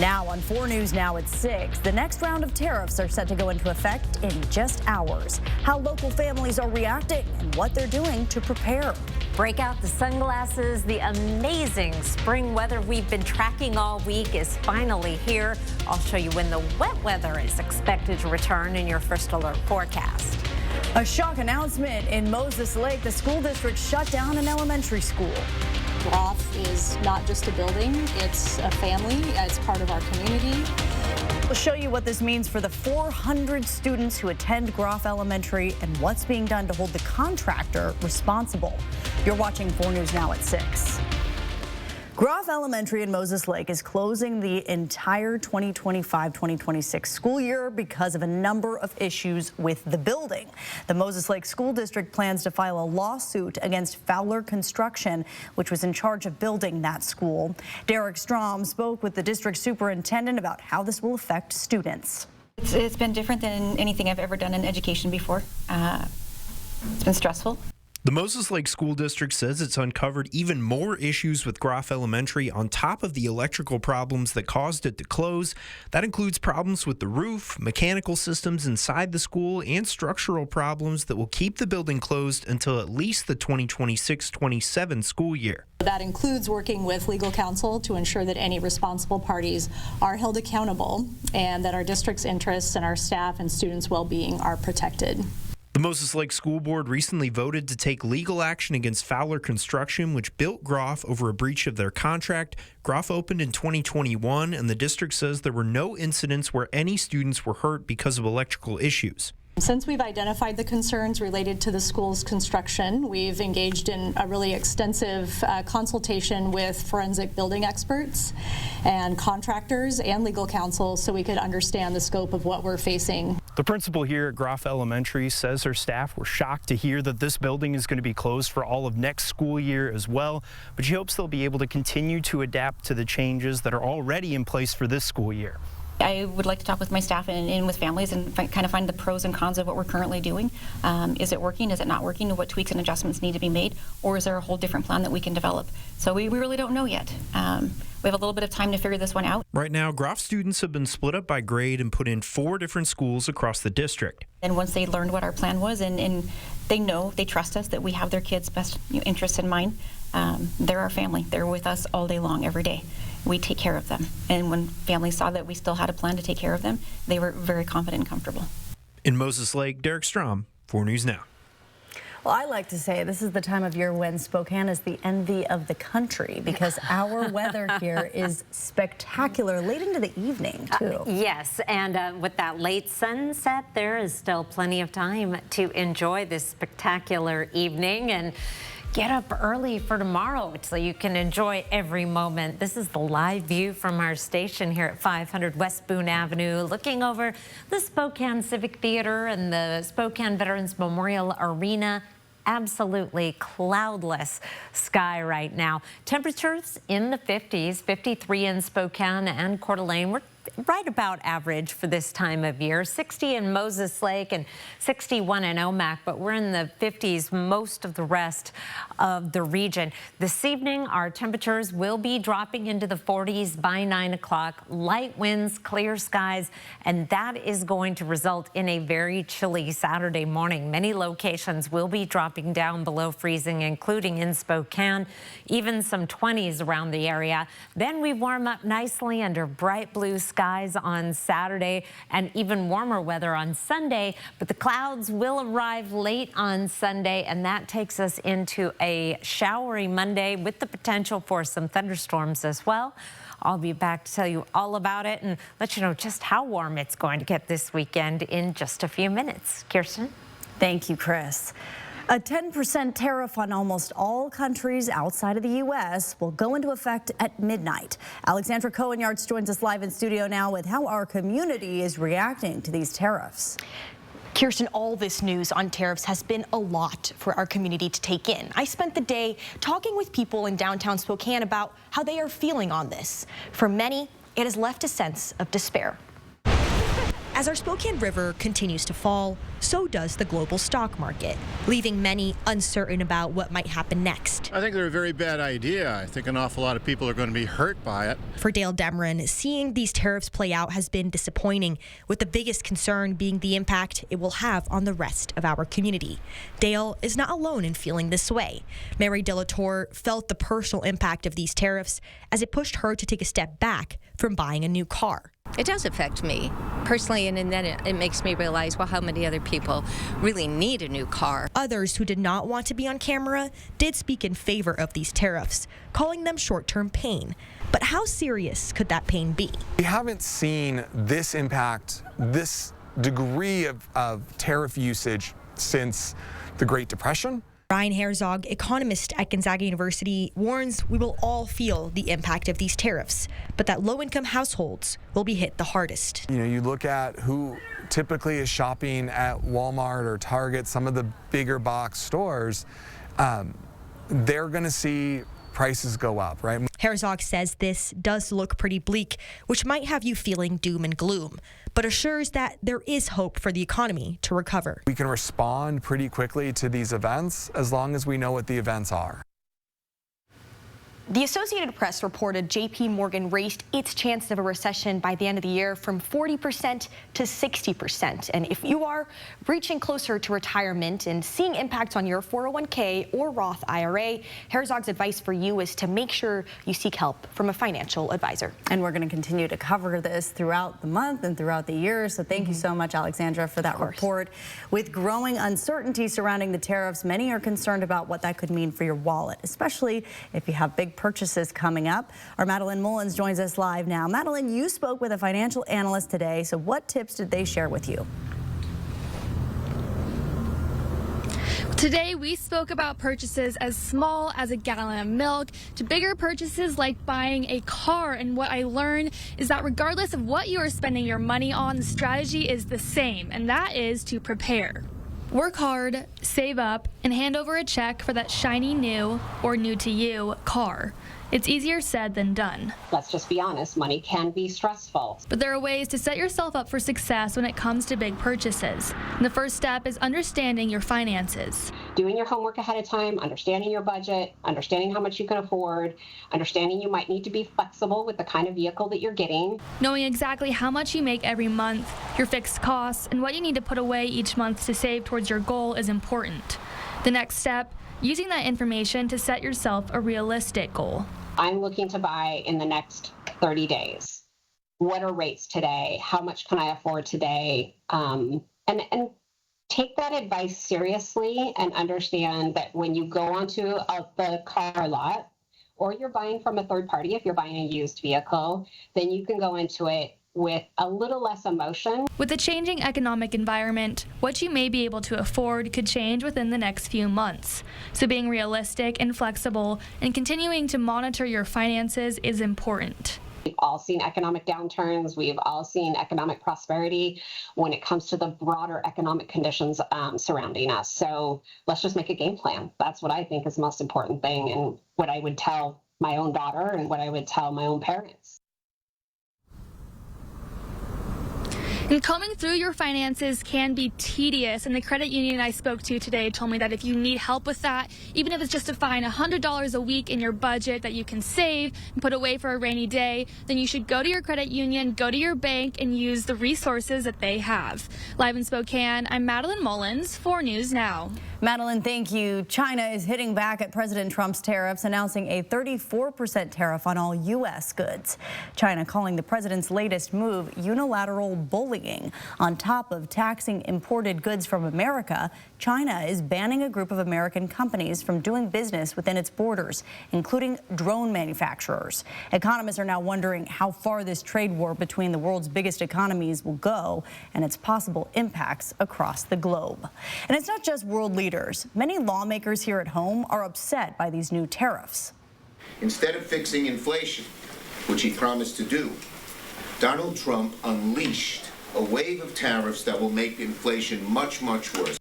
Now on 4 News Now at 6, the next round of tariffs are set to go into effect in just hours. How local families are reacting and what they're doing to prepare. Break out the sunglasses. The amazing spring weather we've been tracking all week is finally here. I'll show you when the wet weather is expected to return in your first alert forecast. A shock announcement in Moses Lake. The school district shut down an elementary school. Groff is not just a building, it's a family, it's part of our community. We'll show you what this means for the 400 students who attend Groff Elementary and what's being done to hold the contractor responsible. You're watching 4 News Now at 6. Groff Elementary in Moses Lake is closing the entire 2025-2026 school year because of a number of issues with the building. The Moses Lake School District plans to file a lawsuit against Fowler Construction, which was in charge of building that school. Derek Strom spoke with the district superintendent about how this will affect students. It's been different than anything I've ever done in education before. It's been stressful. The Moses Lake School District says it's uncovered even more issues with Groff Elementary on top of the electrical problems that caused it to close. That includes problems with the roof, mechanical systems inside the school, and structural problems that will keep the building closed until at least the 2026-27 school year. That includes working with legal counsel to ensure that any responsible parties are held accountable and that our district's interests and our staff and students' well-being are protected. The Moses Lake School Board recently voted to take legal action against Fowler Construction, which built Groff over a breach of their contract. Groff opened in 2021, and the district says there were no incidents where any students were hurt because of electrical issues. Since we've identified the concerns related to the school's construction, we've engaged in a really extensive consultation with forensic building experts and contractors and legal counsel so we could understand the scope of what we're facing. The principal here at Groff Elementary says her staff were shocked to hear that this building is going to be closed for all of next school year as well, but she hopes they'll be able to continue to adapt to the changes that are already in place for this school year. I would like to talk with my staff and with families and kind of find the pros and cons of what we're currently doing. Is it working? Is it not working? What tweaks and adjustments need to be made? Or is there a whole different plan that we can develop? So we really don't know yet. We have a little bit of time to figure this one out. Right now, Groff students have been split up by grade and put in 4 different schools across the district. And once they learned what our plan was and they know, they trust us that we have their kids' best interests in mind, they're our family. They're with us all day long, every day. We take care of them. And when families saw that we still had a plan to take care of them, they were very confident and comfortable. In Moses Lake, Derek Strom, 4 News Now. Well, I like to say this is the time of year when Spokane is the envy of the country because our weather here is spectacular late into the evening, too. Yes, and with that late sunset, there is still plenty of time to enjoy this spectacular evening and get up early for tomorrow so you can enjoy every moment. This is the live view from our station here at 500 West Boone Avenue, looking over the Spokane Civic Theater and the Spokane Veterans Memorial Arena. Absolutely cloudless sky right now. Temperatures in the 50s, 53 in Spokane and Coeur d'Alene. We're right about average for this time of year. 60 in Moses Lake and 61 in Omak, but we're in the 50s most of the rest of the region. This evening, our temperatures will be dropping into the 40s by 9 o'clock. Light winds, clear skies, and that is going to result in a very chilly Saturday morning. Many locations will be dropping down below freezing, including in Spokane, even some 20s around the area. Then we warm up nicely under bright blue skies on Saturday and even warmer weather on Sunday, but the clouds will arrive late on Sunday, and that takes us into a showery Monday with the potential for some thunderstorms as well. I'll be back to tell you all about it and let you know just how warm it's going to get this weekend in just a few minutes. Kirsten? Thank you, Chris. A 10% tariff on almost all countries outside of the U.S. will go into effect at midnight. Alexandra Cohen-Yards joins us live in studio now with how our community is reacting to these tariffs. Kirsten, all this news on tariffs has been a lot for our community to take in. I spent the day talking with people in downtown Spokane about how they are feeling on this. For many, it has left a sense of despair. As our Spokane River continues to fall, so does the global stock market, leaving many uncertain about what might happen next. I think they're a very bad idea. I think an awful lot of people are going to be hurt by it. For Dale Demrin, seeing these tariffs play out has been disappointing, with the biggest concern being the impact it will have on the rest of our community. Dale is not alone in feeling this way. Mary Delatour felt the personal impact of these tariffs as it pushed her to take a step back from buying a new car. It does affect me personally, and then it makes me realize, well, how many other people really need a new car. Others who did not want to be on camera did speak in favor of these tariffs, calling them short-term pain. But how serious could that pain be? We haven't seen this impact, this degree of tariff usage since the Great Depression. Ryan Herzog, economist at Gonzaga University, warns we will all feel the impact of these tariffs, but that low-income households will be hit the hardest. You know, you look at who typically is shopping at Walmart or Target, some of the bigger box stores, they're going to see prices go up, right? Herzog says this does look pretty bleak, which might have you feeling doom and gloom, but assures that there is hope for the economy to recover. We can respond pretty quickly to these events as long as we know what the events are. The Associated Press reported J.P. Morgan raised its chance of a recession by the end of the year from 40% to 60%. And if you are reaching closer to retirement and seeing impacts on your 401k or Roth IRA, Herzog's advice for you is to make sure you seek help from a financial advisor. And we're going to continue to cover this throughout the month and throughout the year. So thank you so much, Alexandra, for that report. With growing uncertainty surrounding the tariffs, many are concerned about what that could mean for your wallet, especially if you have big purchases coming up. Our Madeline Mullins joins us live now. Madeline, you spoke with a financial analyst today. So what tips did they share with you? Today, we spoke about purchases as small as a gallon of milk to bigger purchases like buying a car. And what I learned is that regardless of what you are spending your money on, the strategy is the same, and that is to prepare. Work hard, save up, and hand over a check for that shiny new or new to you car. It's easier said than done. Let's just be honest, money can be stressful. But there are ways to set yourself up for success when it comes to big purchases. And the first step is understanding your finances. Doing your homework ahead of time, understanding your budget, understanding how much you can afford, understanding you might need to be flexible with the kind of vehicle that you're getting. Knowing exactly how much you make every month, your fixed costs, and what you need to put away each month to save towards your goal is important. The next step, using that information to set yourself a realistic goal. I'm looking to buy in the next 30 days. What are rates today? How much can I afford today? And take that advice seriously and understand that when you go onto the car lot, or you're buying from a third party, if you're buying a used vehicle, then you can go into it with a little less emotion. With the changing economic environment, what you may be able to afford could change within the next few months. So being realistic and flexible and continuing to monitor your finances is important. We've all seen economic downturns. We've all seen economic prosperity when it comes to the broader economic conditions surrounding us. So let's just make a game plan. That's what I think is the most important thing, and what I would tell my own daughter and what I would tell my own parents. And combing through your finances can be tedious, and the credit union I spoke to today told me that if you need help with that, even if it's just to find $100 a week in your budget that you can save and put away for a rainy day, then you should go to your credit union, go to your bank, and use the resources that they have. Live in Spokane, I'm Madeline Mullins, 4 News Now. Madeline, thank you. China is hitting back at President Trump's tariffs, announcing a 34% tariff on all U.S. goods. China calling the president's latest move unilateral bullying. On top of taxing imported goods from America, China is banning a group of American companies from doing business within its borders, including drone manufacturers. Economists are now wondering how far this trade war between the world's biggest economies will go and its possible impacts across the globe. And it's not just world leaders. Many lawmakers here at home are upset by these new tariffs. Instead of fixing inflation, which he promised to do, Donald Trump unleashed a wave of tariffs that will make inflation much, much worse.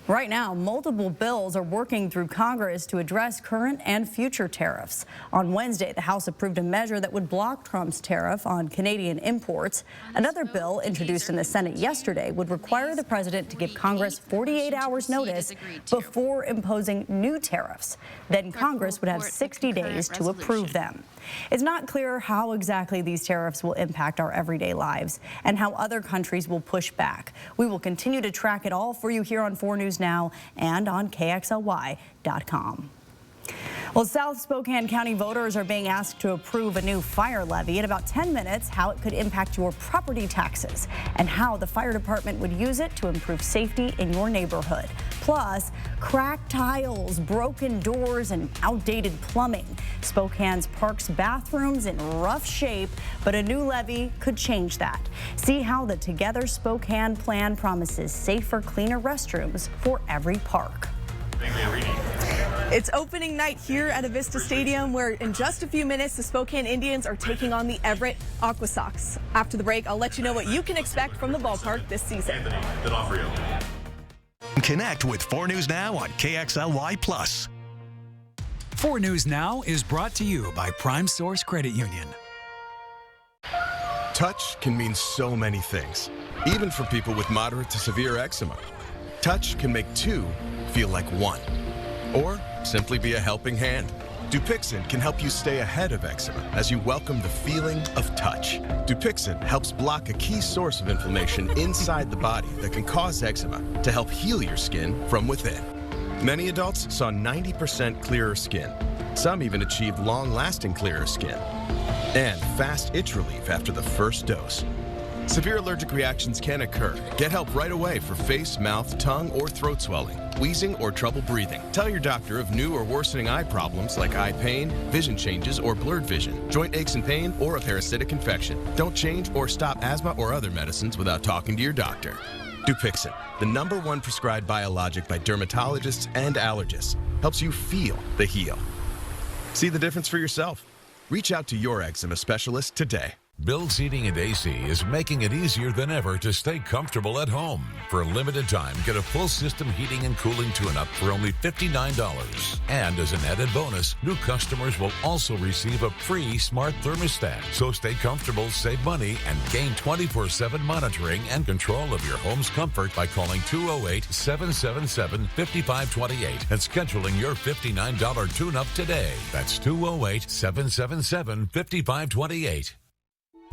Right now, multiple bills are working through Congress to address current and future tariffs. On Wednesday, the House approved a measure that would block Trump's tariff on Canadian imports. Another bill introduced in the Senate yesterday would require the president to give Congress 48 hours notice before imposing new tariffs. Then Congress would have 60 days to approve them. It's not clear how exactly these tariffs will impact our everyday lives and how other countries will push back. We will continue to track it all for you here on 4 News Now and on KXLY.com. Well, South Spokane County voters are being asked to approve a new fire levy. In about 10 minutes, how it could impact your property taxes and how the fire department would use it to improve safety in your neighborhood. Plus, cracked tiles, broken doors, and outdated plumbing. Spokane's parks bathrooms in rough shape, but a new levy could change that. See how the Together Spokane plan promises safer, cleaner restrooms for every park. It's opening night here at Avista Stadium, where in just a few minutes, the Spokane Indians are taking on the Everett Aquasox. After the break, I'll let you know what you can expect from the ballpark this season. Connect with 4 News Now on KXLY+. 4 News Now is brought to you by Prime Source Credit Union. Touch can mean so many things, even for people with moderate to severe eczema. Touch can make 2 feel like 1, or simply be a helping hand. Dupixent can help you stay ahead of eczema as you welcome the feeling of touch. Dupixent helps block a key source of inflammation inside the body that can cause eczema to help heal your skin from within. Many adults saw 90% clearer skin. Some even achieved long-lasting clearer skin. And fast itch relief after the first dose. Severe allergic reactions can occur. Get help right away for face, mouth, tongue, or throat swelling, wheezing, or trouble breathing. Tell your doctor of new or worsening eye problems like eye pain, vision changes, or blurred vision, joint aches and pain, or a parasitic infection. Don't change or stop asthma or other medicines without talking to your doctor. Dupixent, the #1 prescribed biologic by dermatologists and allergists, helps you feel the heal. See the difference for yourself. Reach out to your eczema specialist today. Bill's Heating and AC is making it easier than ever to stay comfortable at home. For a limited time, get a full system heating and cooling tune-up for only $59. And as an added bonus, new customers will also receive a free smart thermostat. So stay comfortable, save money, and gain 24/7 monitoring and control of your home's comfort by calling 208-777-5528 and scheduling your $59 tune-up today. That's 208-777-5528.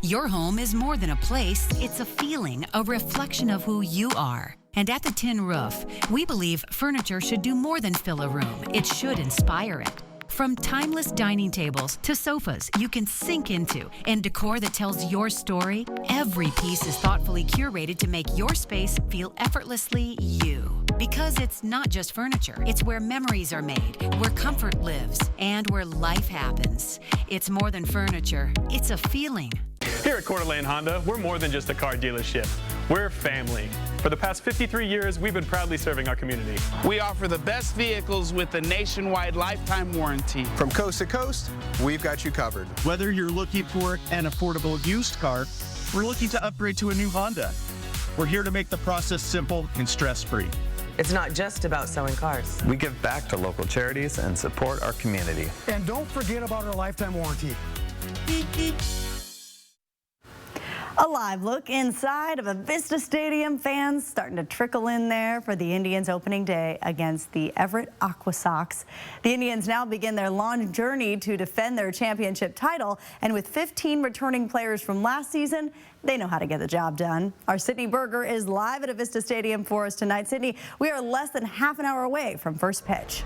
Your home is more than a place, it's a feeling, a reflection of who you are. And at the Tin Roof, we believe furniture should do more than fill a room. It should inspire it. From timeless dining tables to sofas you can sink into and decor that tells your story, every piece is thoughtfully curated to make your space feel effortlessly you. Because it's not just furniture, it's where memories are made, where comfort lives, and where life happens. It's more than furniture, it's a feeling. Here at Coeur d'Alene Honda, we're more than just a car dealership. We're family. For the past 53 years, we've been proudly serving our community. We offer the best vehicles with a nationwide lifetime warranty. From coast to coast, we've got you covered. Whether you're looking for an affordable used car, we're looking to upgrade to a new Honda. We're here to make the process simple and stress-free. It's not just about selling cars. We give back to local charities and support our community. And don't forget about our lifetime warranty. Beep, beep. A live look inside of Avista Stadium. Fans starting to trickle in there for the Indians opening day against the Everett Aquasox. The Indians now begin their long journey to defend their championship title, and with 15 returning players from last season, they know how to get the job done. Our Sydney Berger is live at Avista Stadium for us tonight. Sydney, we are less than half an hour away from first pitch.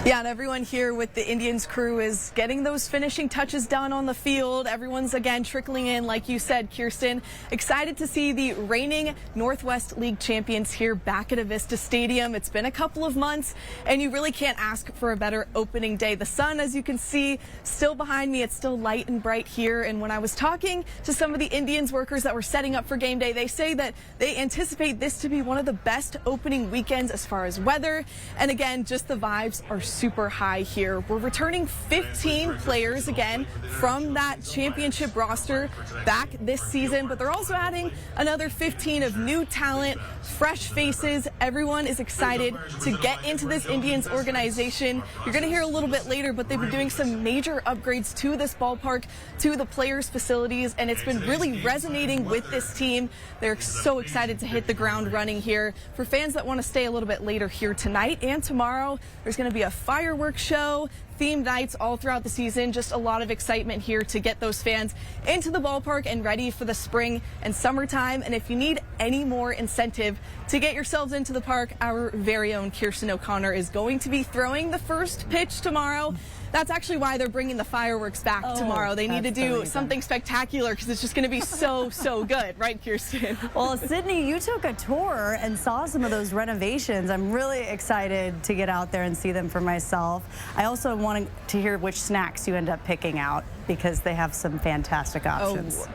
Yeah, and everyone here with the Indians crew is getting those finishing touches done on the field. Everyone's, again, trickling in, like you said, Kirsten. Excited to see the reigning Northwest League champions here back at Avista Stadium. It's been a couple of months, and you really can't ask for a better opening day. The sun, as you can see, still behind me. It's still light and bright here. And when I was talking to some of the Indians workers that were setting up for game day, they say that they anticipate this to be one of the best opening weekends as far as weather. And again, just the vibes are super high here. We're returning 15 players again from that championship roster back this season, but they're also adding another 15 of new talent, fresh faces. Everyone is excited to get into this Indians organization. You're going to hear a little bit later, but they've been doing some major upgrades to this ballpark, to the players' facilities, and it's been really resonating with this team. They're so excited to hit the ground running here. For fans that want to stay a little bit later here tonight and tomorrow, there's going to be a fireworks show, themed nights all throughout the season. Just a lot of excitement here to get those fans into the ballpark and ready for the spring and summertime. And if you need any more incentive to get yourselves into the park, our very own Kirsten O'Connor is going to be throwing the first pitch tomorrow. That's actually why they're bringing the fireworks back tomorrow. They need to do something spectacular because it's just going to be so good. Right, Kirsten? Well, Sydney, you took a tour and saw some of those renovations. I'm really excited to get out there and see them for myself. I also wanted to hear which snacks you end up picking out because they have some fantastic options.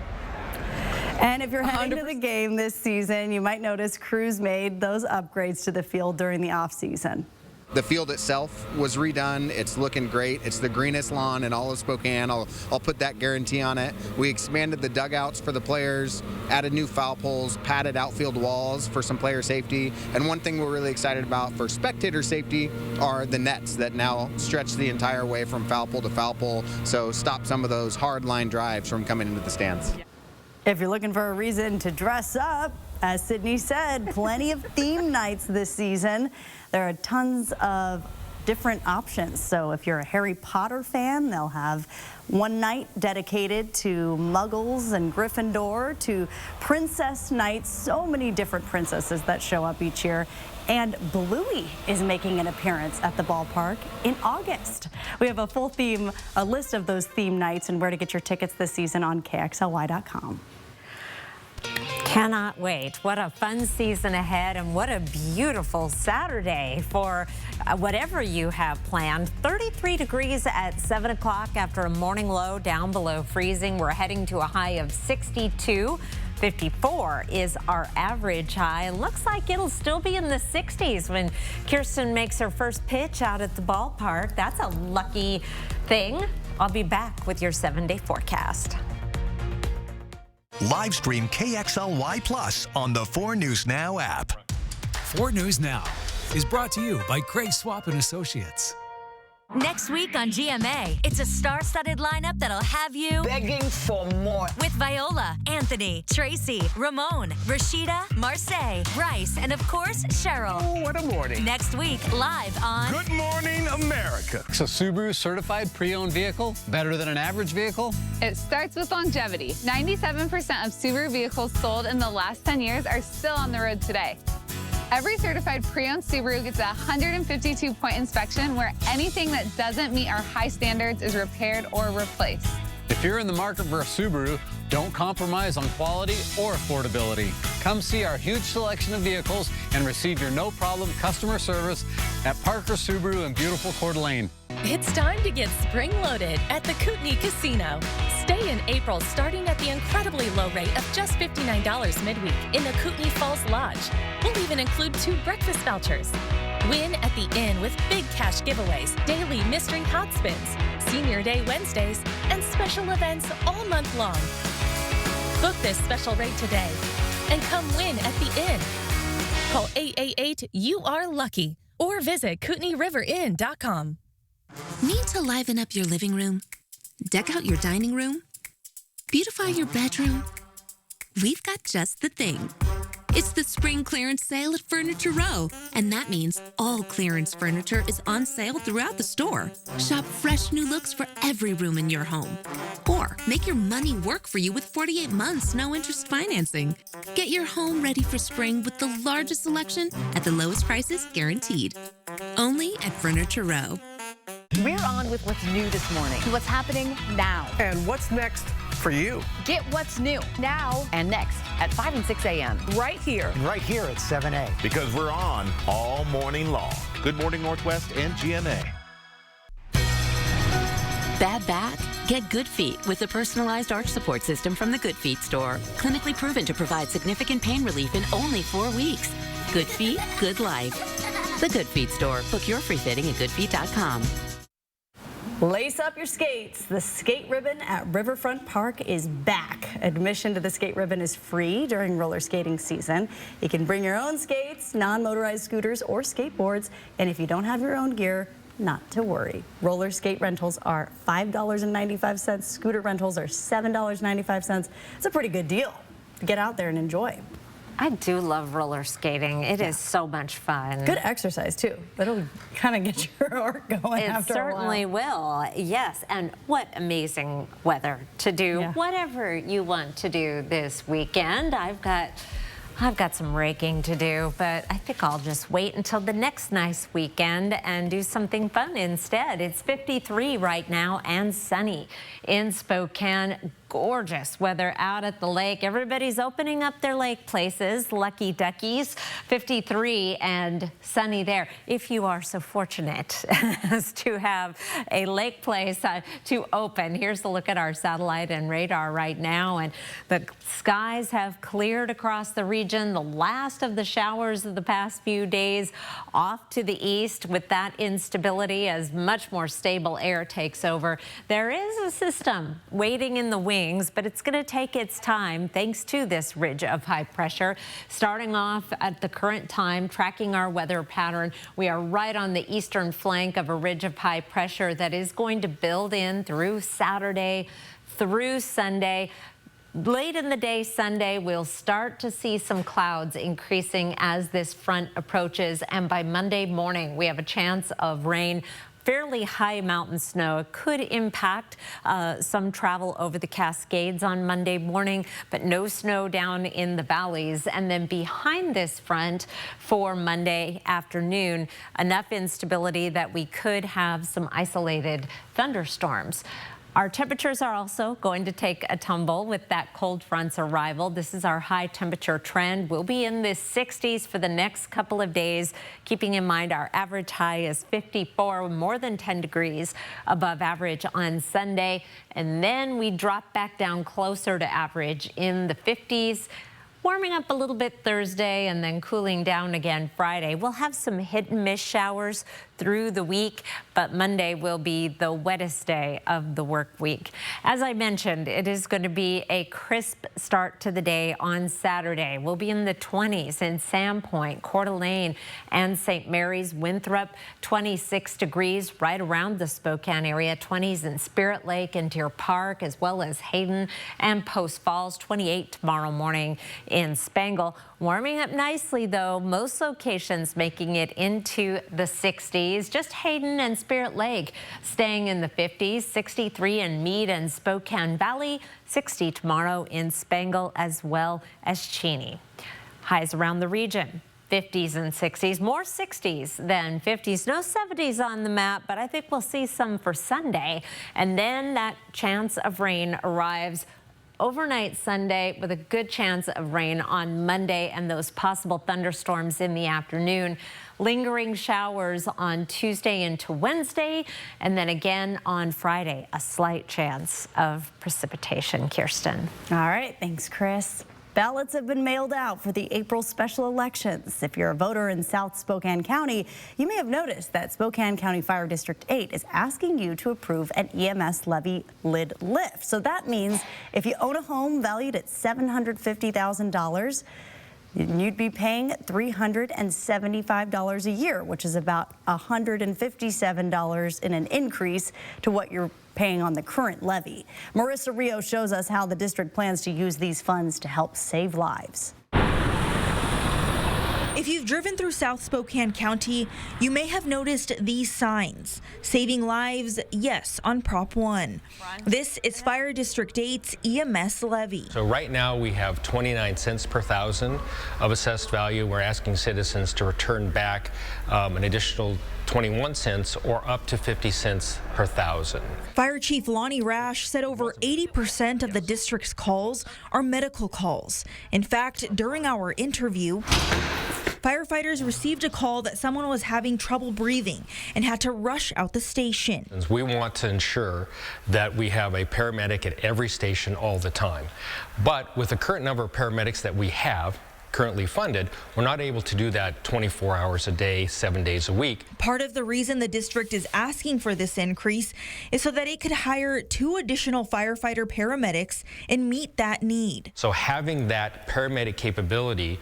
And if you're heading to the game this season, you might notice crews made those upgrades to the field during the off-season. The field itself was redone. It's looking great. It's the greenest lawn in all of Spokane. I'll put that guarantee on it. We expanded the dugouts for the players, added new foul poles, padded outfield walls for some player safety. And one thing we're really excited about for spectator safety are the nets that now stretch the entire way from foul pole to foul pole. So stop some of those hard line drives from coming into the stands. If you're looking for a reason to dress up, as Sydney said, plenty of theme nights this season. There are tons of different options. So if you're a Harry Potter fan, they'll have one night dedicated to Muggles and Gryffindor, to Princess Nights, so many different princesses that show up each year. And Bluey is making an appearance at the ballpark in August. We have a list of those theme nights and where to get your tickets this season on KXLY.com. Cannot wait. What a fun season ahead, and what a beautiful Saturday for whatever you have planned. 33 degrees at 7 o'clock after a morning low down below freezing. We're heading to a high of 62. 54 is our average high. Looks like it'll still be in the 60s when Kirsten makes her first pitch out at the ballpark. That's a lucky thing. I'll be back with your 7-day forecast. Live stream KXLY Plus on the 4 News Now app. 4 News Now is brought to you by Craig Swap and Associates. Next week on GMA, it's a star-studded lineup that'll have you begging for more. With Viola, Anthony, Tracy, Ramon, Rashida, Marseille, Bryce, and of course, Cheryl. Oh, what a morning. Next week, live on Good Morning America. So Subaru certified pre-owned vehicle, better than an average vehicle? It starts with longevity. 97% of Subaru vehicles sold in the last 10 years are still on the road today. Every certified pre-owned Subaru gets a 152-point inspection where anything that doesn't meet our high standards is repaired or replaced. If you're in the market for a Subaru, don't compromise on quality or affordability. Come see our huge selection of vehicles and receive your no-problem customer service at Parker Subaru in beautiful Coeur d'Alene. It's time to get spring-loaded at the Kootenai Casino. Stay in April starting at the incredibly low rate of just $59 midweek in the Kootenai Falls Lodge. We'll even include 2 breakfast vouchers. Win at the Inn with big cash giveaways, daily mystery hot spins, Senior Day Wednesdays, and special events all month long. Book this special rate today and come win at the Inn. Call 888-YOU-ARE-LUCKY or visit KootenaiRiverInn.com. Need to liven up your living room? Deck out your dining room? Beautify your bedroom? We've got just the thing. It's the spring clearance sale at Furniture Row, and that means all clearance furniture is on sale throughout the store. Shop fresh new looks for every room in your home. Or make your money work for you with 48 months, no interest financing. Get your home ready for spring with the largest selection at the lowest prices guaranteed. Only at Furniture Row. We're on with what's new this morning. What's happening now. And what's next for you? Get what's new now and next at 5 and 6 a.m. right here. And right here at 7A. Because we're on all morning long. Good Morning Northwest and GMA. Bad back? Get Good Feet with the personalized arch support system from the Good Feet store. Clinically proven to provide significant pain relief in only 4 weeks. Good Feet, good life. The Good Feet Store. Book your free fitting at goodfeet.com. Lace up your skates. The skate ribbon at Riverfront Park is back. Admission to the skate ribbon is free during roller skating season. You can bring your own skates, non-motorized scooters, or skateboards. And if you don't have your own gear, not to worry. Roller skate rentals are $5.95. Scooter rentals are $7.95. It's a pretty good deal. Get out there and enjoy. I do love roller skating. It is so much fun. Good exercise, too. It'll kind of get your heart going after a while. It certainly will, yes. And what amazing weather to do whatever you want to do this weekend. I've got some raking to do, but I think I'll just wait until the next nice weekend and do something fun instead. It's 53 right now and sunny in Spokane. Gorgeous weather out at the lake. Everybody's opening up their lake places. Lucky duckies. 53 and sunny there. If you are so fortunate as to have a lake place to open. Here's a look at our satellite and radar right now. And the skies have cleared across the region. The last of the showers of the past few days off to the east with that instability as much more stable air takes over. There is a system waiting in the wings, but it's going to take its time thanks to this ridge of high pressure. Starting off at the current time, tracking our weather pattern, we are right on the eastern flank of a ridge of high pressure that is going to build in through Saturday, through Sunday. Late in the day Sunday, we'll start to see some clouds increasing as this front approaches, and by Monday morning, we have a chance of rain. Fairly high mountain snow. It could impact some travel over the Cascades on Monday morning, but no snow down in the valleys. And then behind this front for Monday afternoon, enough instability that we could have some isolated thunderstorms. Our temperatures are also going to take a tumble with that cold front's arrival. This is our high temperature trend. We'll be in the 60s for the next couple of days, keeping in mind our average high is 54, more than 10 degrees above average on Sunday. And then we drop back down closer to average in the 50s. Warming up a little bit Thursday and then cooling down again Friday. We'll have some hit and miss showers through the week, but Monday will be the wettest day of the work week. As I mentioned, it is going to be a crisp start to the day on Saturday. We'll be in the 20s in Sandpoint, Coeur d'Alene, and St. Mary's. Winthrop, 26 degrees right around the Spokane area, 20s in Spirit Lake and Deer Park, as well as Hayden and Post Falls, 28 tomorrow morning in Spangle. Warming up nicely, though, most locations making it into the 60s. Just Hayden and Spirit Lake staying in the 50s, 63 in Meade and Spokane Valley, 60 tomorrow in Spangle as well as Cheney. Highs around the region. 50s and 60s, more 60s than 50s. No 70s on the map, but I think we'll see some for Sunday. And then that chance of rain arrives overnight Sunday with a good chance of rain on Monday and those possible thunderstorms in the afternoon. Lingering showers on Tuesday into Wednesday, and then again on Friday, a slight chance of precipitation. Kirsten. All right, thanks, Chris. Ballots have been mailed out for the April special elections. If you're a voter in South Spokane County, you may have noticed that Spokane County Fire District 8 is asking you to approve an EMS levy lid lift. So that means if you own a home valued at $750,000, you'd be paying $375 a year, which is about $157 in an increase to what you're paying on the current levy. Marissa Rio shows us how the district plans to use these funds to help save lives. If you've driven through South Spokane County, you may have noticed these signs. Saving lives, yes, on Prop 1. This is Fire District 8's EMS levy. So right now we have 29 cents per thousand of assessed value. We're asking citizens to return back an additional 21 cents or up to 50 cents per thousand. Fire Chief Lonnie Rash said over 80% of the district's calls are medical calls. In fact, during our interview, firefighters received a call that someone was having trouble breathing and had to rush out the station. We want to ensure that we have a paramedic at every station all the time. But with the current number of paramedics that we have, currently funded, we're not able to do that 24 hours a day, 7 days a week. Part of the reason the district is asking for this increase is so that it could hire 2 additional firefighter paramedics and meet that need. So having that paramedic capability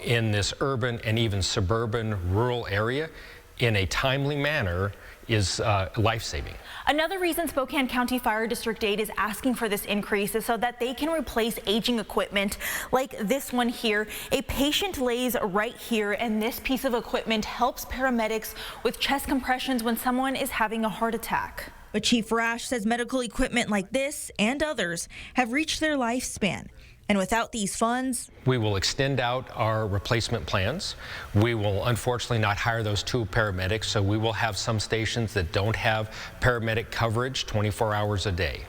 in this urban and even suburban rural area in a timely manner is life-saving. Another reason Spokane County Fire District 8 is asking for this increase is so that they can replace aging equipment like this one here. A patient lays right here, and this piece of equipment helps paramedics with chest compressions when someone is having a heart attack. But Chief Rash says medical equipment like this and others have reached their lifespan. And without these funds, we will extend out our replacement plans. We will unfortunately not hire those 2 paramedics, so we will have some stations that don't have paramedic coverage 24 hours a day.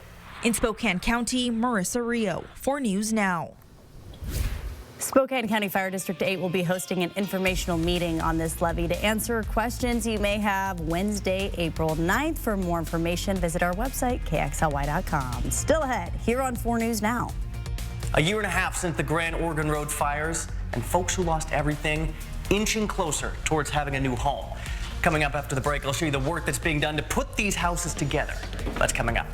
In Spokane County, Marissa Rio, 4 News Now. Spokane County Fire District 8 will be hosting an informational meeting on this levy to answer questions you may have Wednesday, April 9th. For more information, visit our website, kxly.com. Still ahead, here on 4 News Now. A year and a half since the Grand Oregon Road fires, and folks who lost everything inching closer towards having a new home. Coming up after the break, I'll show you the work that's being done to put these houses together. That's coming up.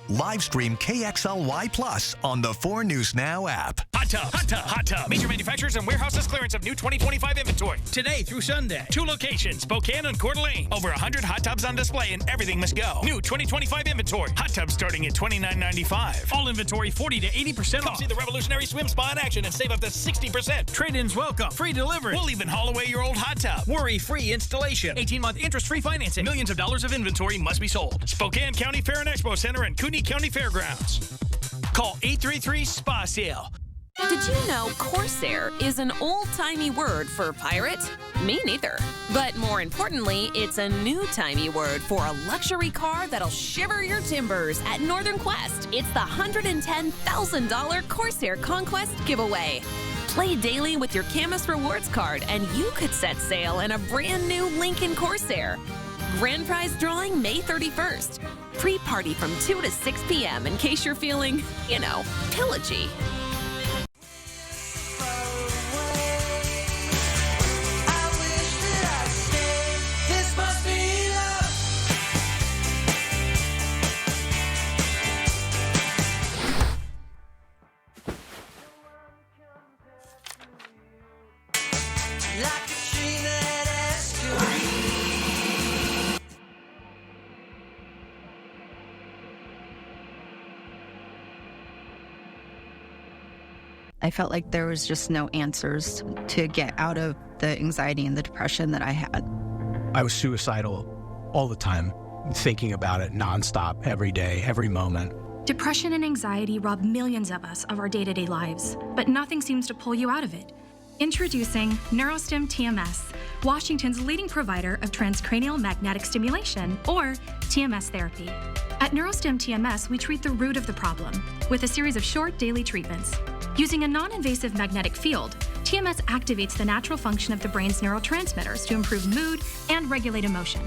Live stream KXLY Plus on the 4 News Now app. Hot tub, hot tub, hot tub. Major manufacturers and warehouses clearance of new 2025 inventory. Today through Sunday. 2 locations, Spokane and Coeur d'Alene. Over 100 hot tubs on display and everything must go. New 2025 inventory. Hot tubs starting at $29.95. All inventory 40 to 80% off. Come see the revolutionary swim spa in action and save up to 60%. Trade-ins welcome. Free delivery. We'll even haul away your old hot tub. Worry-free installation. 18-month interest-free financing. Millions of dollars of inventory must be sold. Spokane County Fair and Expo Center and Kootenai County Fairgrounds. Call 833-SPA-SALE. Did you know Corsair is an old-timey word for pirate? Me neither. But more importantly, it's a new-timey word for a luxury car that'll shiver your timbers at Northern Quest. It's the $110,000 Corsair Conquest giveaway. Play daily with your Camus Rewards card, and you could set sail in a brand new Lincoln Corsair. Grand prize drawing May 31st. Pre-party from 2 to 6 p.m. in case you're feeling, pillagey. I felt like there was just no answers to get out of the anxiety and the depression that I had. I was suicidal all the time, thinking about it nonstop, every day, every moment. Depression and anxiety rob millions of us of our day-to-day lives, but nothing seems to pull you out of it. Introducing NeuroStim TMS, Washington's leading provider of transcranial magnetic stimulation, or TMS therapy. At NeuroStim TMS, we treat the root of the problem with a series of short daily treatments. Using a non-invasive magnetic field, TMS activates the natural function of the brain's neurotransmitters to improve mood and regulate emotion.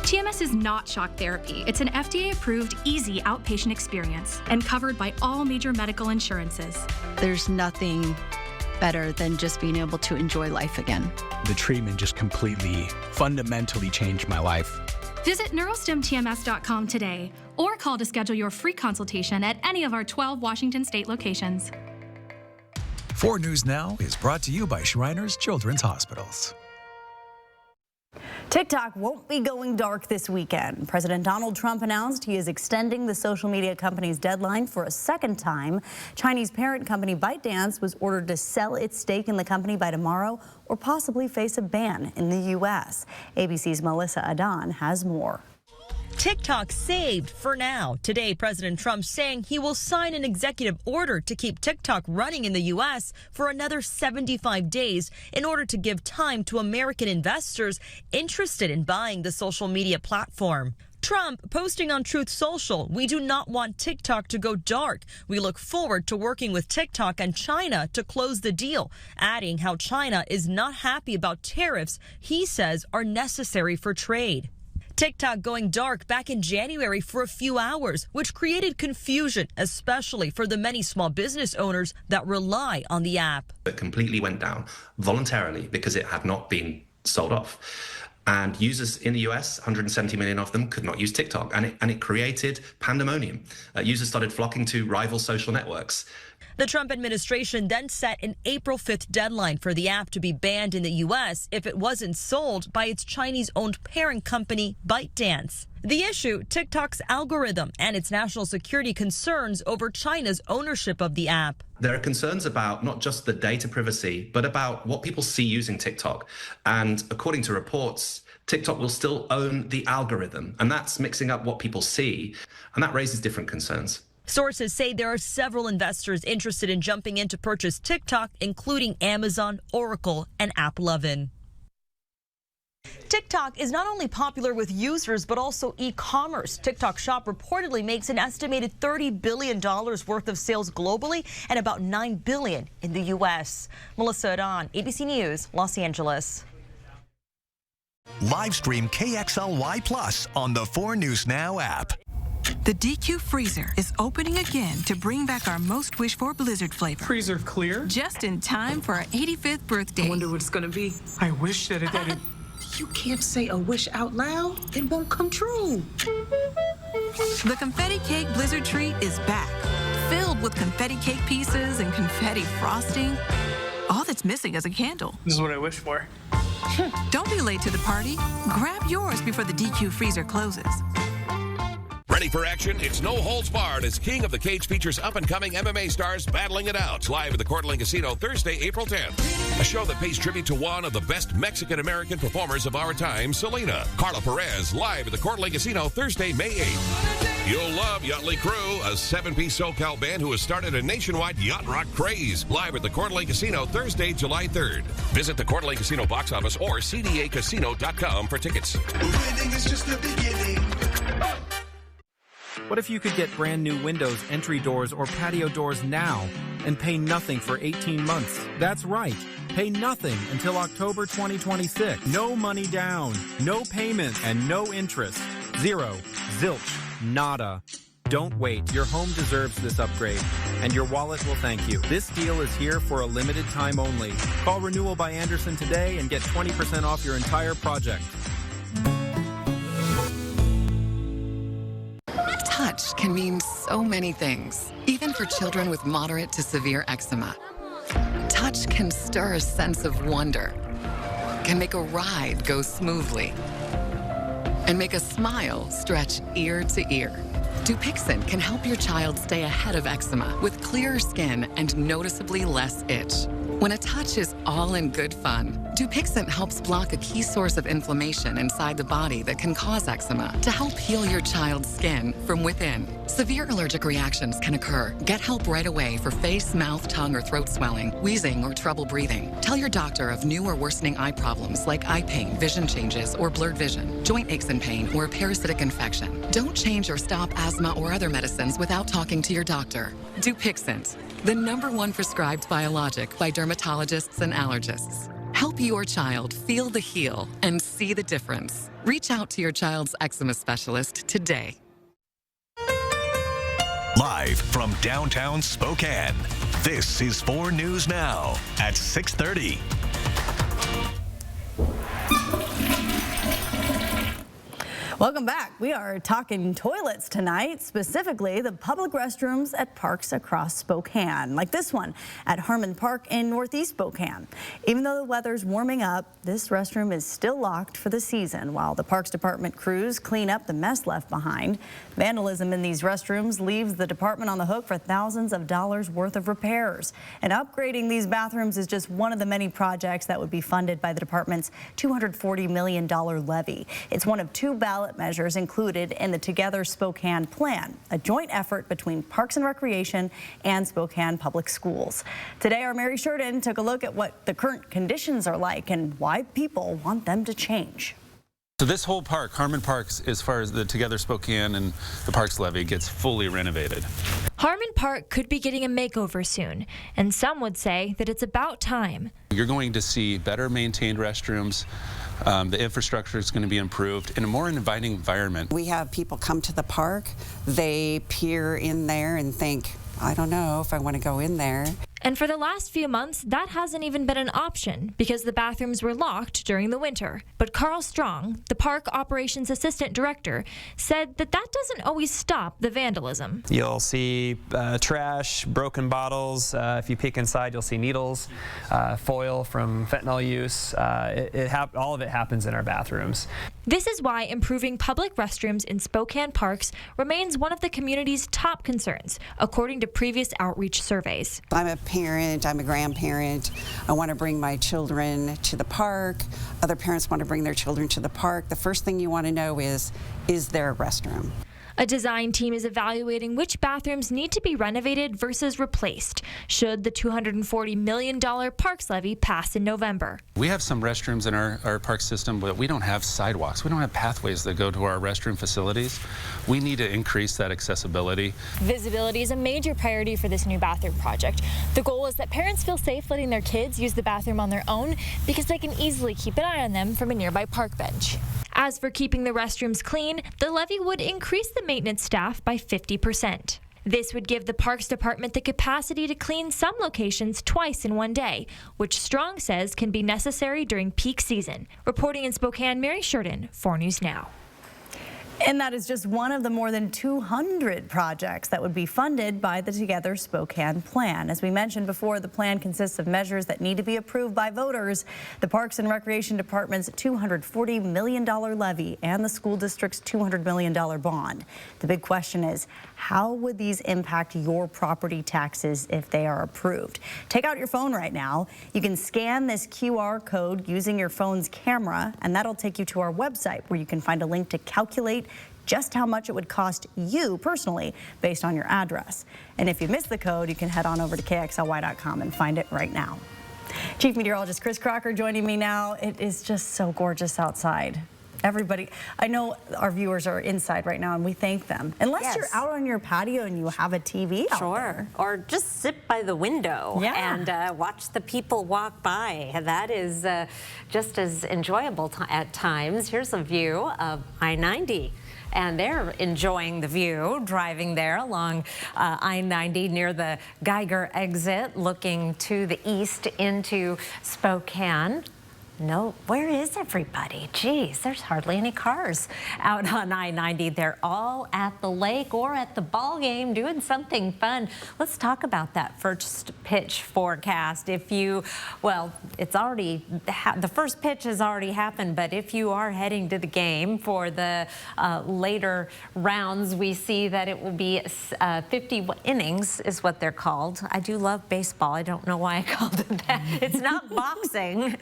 TMS is not shock therapy. It's an FDA-approved, easy outpatient experience and covered by all major medical insurances. There's nothing better than just being able to enjoy life again. The treatment just completely, fundamentally changed my life. Visit neurostimtms.com today or call to schedule your free consultation at any of our 12 Washington state locations. 4 News Now is brought to you by Shriners Children's Hospitals. TikTok won't be going dark this weekend. President Donald Trump announced he is extending the social media company's deadline for a second time. Chinese parent company ByteDance was ordered to sell its stake in the company by tomorrow or possibly face a ban in the U.S. ABC's Melissa Adan has more. TikTok saved for now. Today, President Trump saying he will sign an executive order to keep TikTok running in the U.S. for another 75 days in order to give time to American investors interested in buying the social media platform. Trump posting on Truth Social, "We do not want TikTok to go dark. We look forward to working with TikTok and China to close the deal," adding how China is not happy about tariffs he says are necessary for trade. TikTok going dark back in January for a few hours, which created confusion, especially for the many small business owners that rely on the app. It completely went down voluntarily because it had not been sold off. And users in the US, 170 million of them, could not use TikTok. And it created pandemonium. Users started flocking to rival social networks. The Trump administration then set an April 5th deadline for the app to be banned in the U.S. if it wasn't sold by its Chinese-owned parent company, ByteDance. The issue, TikTok's algorithm and its national security concerns over China's ownership of the app. There are concerns about not just the data privacy, but about what people see using TikTok. And according to reports, TikTok will still own the algorithm, and that's mixing up what people see, and that raises different concerns. Sources say there are several investors interested in jumping in to purchase TikTok, including Amazon, Oracle, and AppLovin. TikTok is not only popular with users, but also e-commerce. TikTok Shop reportedly makes an estimated $30 billion worth of sales globally and about $9 billion in the U.S. Melissa Adan, ABC News, Los Angeles. Live stream KXLY Plus on the 4 News Now app. The DQ Freezer is opening again to bring back our most wished-for Blizzard flavor. Freezer clear? Just in time for our 85th birthday. I wonder what it's gonna be. I wish that it didn't. You can't say a wish out loud. It won't come true. The Confetti Cake Blizzard treat is back, filled with confetti cake pieces and confetti frosting. All that's missing is a candle. This is what I wish for. Don't be late to the party. Grab yours before the DQ Freezer closes. Ready for action? It's no holds barred as King of the Cage features up-and-coming MMA stars battling it out. Live at the Coeur d'Alene Casino Thursday, April 10th. A show that pays tribute to one of the best Mexican-American performers of our time, Selena. Carla Perez, live at the Coeur d'Alene Casino Thursday, May 8th. You'll love Yachtly Crew, a 7-piece SoCal band who has started a nationwide yacht rock craze. Live at the Coeur d'Alene Casino Thursday, July 3rd. Visit the Coeur d'Alene Casino box office or cdacasino.com for tickets. Winning is just the beginning. What if you could get brand new windows, entry doors, or patio doors now and pay nothing for 18 months? That's right. Pay nothing until October 2026. No money down, no payments, and no interest. Zero. Zilch. Nada. Don't wait. Your home deserves this upgrade, and your wallet will thank you. This deal is here for a limited time only. Call Renewal by Anderson today and get 20% off your entire project. Touch can mean so many things, even for children with moderate to severe eczema. Touch can stir a sense of wonder, can make a ride go smoothly, and make a smile stretch ear to ear. Dupixent can help your child stay ahead of eczema with clearer skin and noticeably less itch. When a touch is all in good fun, Dupixent helps block a key source of inflammation inside the body that can cause eczema to help heal your child's skin from within. Severe allergic reactions can occur. Get help right away for face, mouth, tongue, or throat swelling, wheezing, or trouble breathing. Tell your doctor of new or worsening eye problems like eye pain, vision changes, or blurred vision, joint aches and pain, or a parasitic infection. Don't change or stop asthma or other medicines without talking to your doctor. Dupixent, the #1 prescribed biologic by dermatologists and allergists. Help your child feel the heal and see the difference. Reach out to your child's eczema specialist today. Live from downtown Spokane, this is 4 News Now at 6:30. Welcome back. We are talking toilets tonight, specifically the public restrooms at parks across Spokane, like this one at Harmon Park in Northeast Spokane. Even though the weather's warming up, this restroom is still locked for the season while the Parks Department crews clean up the mess left behind. Vandalism in these restrooms leaves the department on the hook for thousands of dollars worth of repairs. And upgrading these bathrooms is just one of the many projects that would be funded by the department's $240 million levy. It's one of 2 ballot measures included in the Together Spokane plan, a joint effort between Parks and Recreation and Spokane Public Schools. Today, our Mary Sheridan took a look at what the current conditions are like and why people want them to change. So this whole park, Harmon Parks, as far as the Together Spokane and the Parks Levy, gets fully renovated. Harmon Park could be getting a makeover soon, and some would say that it's about time. You're going to see better maintained restrooms, The infrastructure is going to be improved in a more inviting environment. We have people come to the park, they peer in there and think, I don't know if I want to go in there. And for the last few months, that hasn't even been an option because the bathrooms were locked during the winter. But Carl Strong, the park operations assistant director, said that doesn't always stop the vandalism. You'll see trash, broken bottles. If you peek inside, you'll see needles, foil from fentanyl use. All of it happens in our bathrooms. This is why improving public restrooms in Spokane parks remains one of the community's top concerns, according to previous outreach surveys. I'm a parent, I'm a grandparent. I want to bring my children to the park. Other parents want to bring their children to the park. The first thing you want to know is there a restroom? A design team is evaluating which bathrooms need to be renovated versus replaced should the $240 million parks levy pass in November. We have some restrooms in our park system, but we don't have sidewalks. We don't have pathways that go to our restroom facilities. We need to increase that accessibility. Visibility is a major priority for this new bathroom project. The goal is that parents feel safe letting their kids use the bathroom on their own because they can easily keep an eye on them from a nearby park bench. As for keeping the restrooms clean, the levy would increase the maintenance staff by 50%. This would give the Parks Department the capacity to clean some locations twice in one day, which Strong says can be necessary during peak season. Reporting in Spokane, Mary Sheridan, 4 News Now. And that is just one of the more than 200 projects that would be funded by the Together Spokane plan. As we mentioned before, the plan consists of measures that need to be approved by voters, the Parks and Recreation Department's $240 million levy, and the school district's $200 million bond. The big question is, how would these impact your property taxes if they are approved? Take out your phone right now. You can scan this QR code using your phone's camera, and that'll take you to our website where you can find a link to calculate just how much it would cost you personally based on your address. And if you missed the code, you can head on over to KXLY.com and find it right now. Chief Meteorologist Chris Crocker joining me now. It is just so gorgeous outside. Everybody, I know our viewers are inside right now and we thank them. Unless you're out on your patio and you have a TV out there. Or just sit by the window and watch the people walk by. That is just as enjoyable at times. Here's a view of I-90. And they're enjoying the view, driving there along I-90 near the Geiger exit, looking to the east into Spokane. No, where is everybody? Geez, there's hardly any cars out on I-90. They're all at the lake or at the ball game doing something fun. Let's talk about that first pitch forecast. If you, well, it's already, the first pitch has already happened, but if you are heading to the game for the later rounds, we see that it will be 50 innings is what they're called. I do love baseball. I don't know why I called it that. It's not boxing.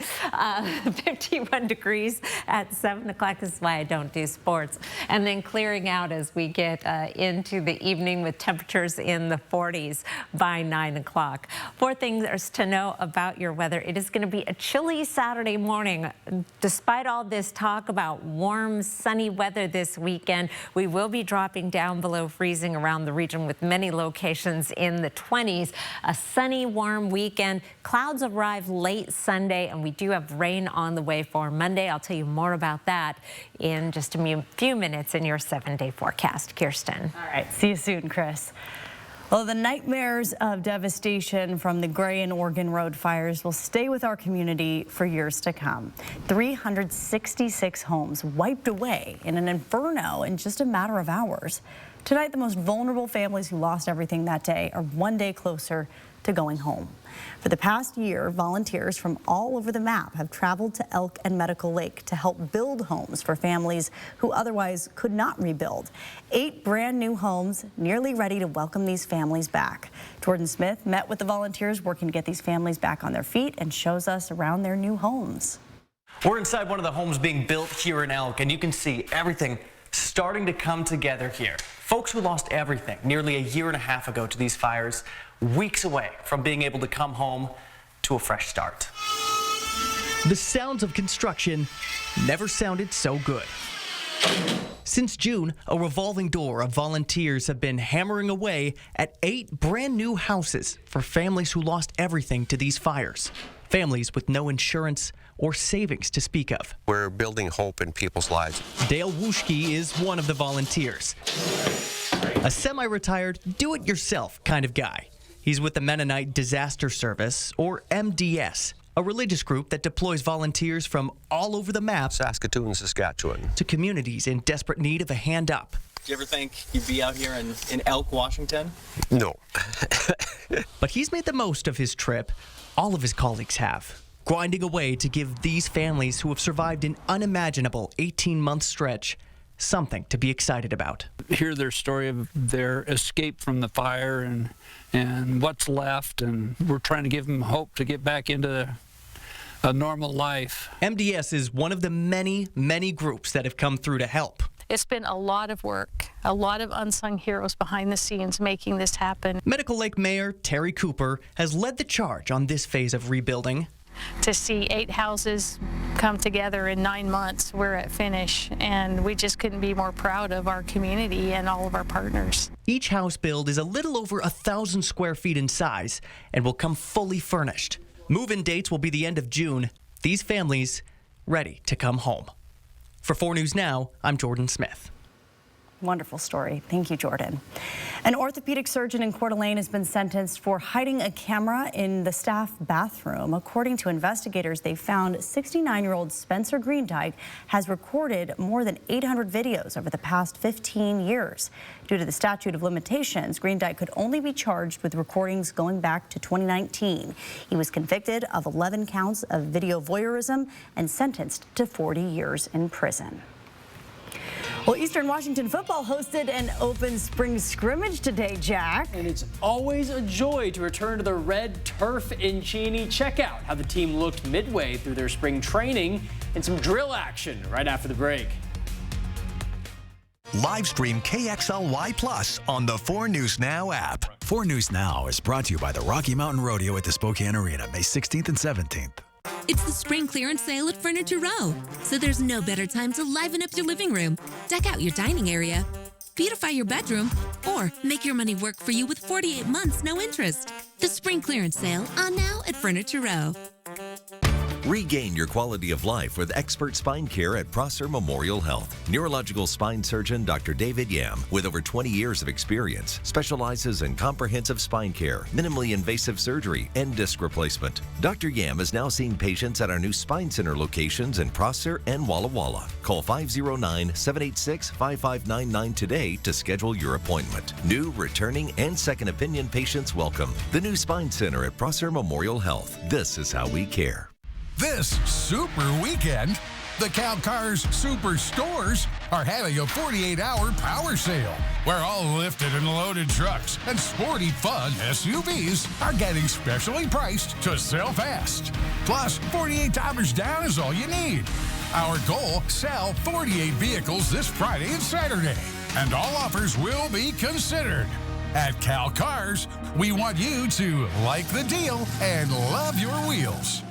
51 degrees at 7 o'clock. This is why I don't do sports. And then clearing out as we get into the evening with temperatures in the 40s by 9 o'clock. 4 things to know about your weather. It is going to be a chilly Saturday morning. Despite all this talk about warm, sunny weather this weekend, we will be dropping down below freezing around the region with many locations in the 20s. A sunny, warm weekend. Clouds arrive late Sunday, and we do have rain on the way for Monday. I'll tell you more about that in just a few minutes in your 7-day forecast. Kirsten. All right. See you soon, Chris. Well, the nightmares of devastation from the Gray and Oregon Road fires will stay with our community for years to come. 366 homes wiped away in an inferno in just a matter of hours. Tonight, the most vulnerable families who lost everything that day are one day closer to going home. For the past year, volunteers from all over the map have traveled to Elk and Medical Lake to help build homes for families who otherwise could not rebuild. 8 brand new homes nearly ready to welcome these families back. Jordan Smith met with the volunteers working to get these families back on their feet and shows us around their new homes. We're inside one of the homes being built here in Elk, and you can see everything starting to come together here. Folks who lost everything nearly a year and a half ago to these fires, weeks away from being able to come home to a fresh start. The sounds of construction never sounded so good. Since June, a revolving door of volunteers have been hammering away at 8 brand new houses for families who lost everything to these fires. Families with no insurance, or savings to speak of. We're building hope in people's lives. Dale Wuschke is one of the volunteers. A semi-retired, do-it-yourself kind of guy. He's with the Mennonite Disaster Service, or MDS, a religious group that deploys volunteers from all over the map, Saskatoon, Saskatchewan, to communities in desperate need of a hand up. Do you ever think you'd be out here in Elk, Washington? No. But he's made the most of his trip. All of his colleagues have, grinding away to give these families who have survived an unimaginable 18-month stretch something to be excited about. Hear their story of their escape from the fire and what's left, and we're trying to give them hope to get back into a normal life. MDS is one of the many, many groups that have come through to help. It's been a lot of work, a lot of unsung heroes behind the scenes making this happen. Medical Lake Mayor Terry Cooper has led the charge on this phase of rebuilding. To see 8 houses come together in 9 months, we're at finish, and we just couldn't be more proud of our community and all of our partners. Each house build is a little over 1,000 square feet in size and will come fully furnished. Move-in dates will be the end of June. These families ready to come home. For 4 News Now, I'm Jordan Smith. Wonderful story. Thank you, Jordan. An orthopedic surgeon in Coeur d'Alene has been sentenced for hiding a camera in the staff bathroom. According to investigators, they found 69-year-old Spencer Greendyke has recorded more than 800 videos over the past 15 years. Due to the statute of limitations, Greendyke could only be charged with recordings going back to 2019. He was convicted of 11 counts of video voyeurism and sentenced to 40 years in prison. Well, Eastern Washington football hosted an open spring scrimmage today, Jack. And it's always a joy to return to the red turf in Cheney. Check out how the team looked midway through their spring training and some drill action right after the break. Live stream KXLY Plus on the 4 News Now app. 4 News Now is brought to you by the Rocky Mountain Rodeo at the Spokane Arena, May 16th and 17th. It's the spring clearance sale at Furniture Row, so there's no better time to liven up your living room, deck out your dining area, beautify your bedroom, or make your money work for you with 48 months no interest. The spring clearance sale on now at Furniture Row. Regain your quality of life with expert spine care at Prosser Memorial Health. Neurological spine surgeon Dr. David Yam, with over 20 years of experience, specializes in comprehensive spine care, minimally invasive surgery, and disc replacement. Dr. Yam is now seeing patients at our new Spine Center locations in Prosser and Walla Walla. Call 509-786-5599 today to schedule your appointment. New, returning, and second opinion patients welcome. The new Spine Center at Prosser Memorial Health. This is how we care. This super weekend, the CalCars Superstores are having a 48-hour power sale where all lifted and loaded trucks and sporty fun SUVs are getting specially priced to sell fast. Plus, $48 down is all you need. Our goal, sell 48 vehicles this Friday and Saturday, and all offers will be considered. At CalCars, we want you to like the deal and love your wheels.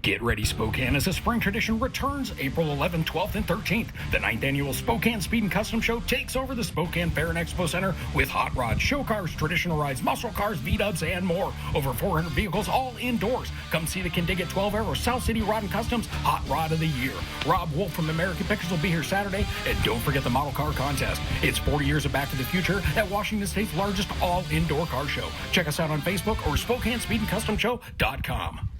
Get ready, Spokane, as the spring tradition returns April 11th, 12th, and 13th. The 9th annual Spokane Speed and Custom Show takes over the Spokane Fair and Expo Center with hot rods, show cars, traditional rides, muscle cars, V-dubs, and more. Over 400 vehicles, all indoors. Come see the Kindig 12 Air or South City Rod and Customs Hot Rod of the Year. Rob Wolf from American Pictures will be here Saturday, and don't forget the Model Car Contest. It's 40 years of Back to the Future at Washington State's largest all-indoor car show. Check us out on Facebook or SpokaneSpeedandCustomShow.com.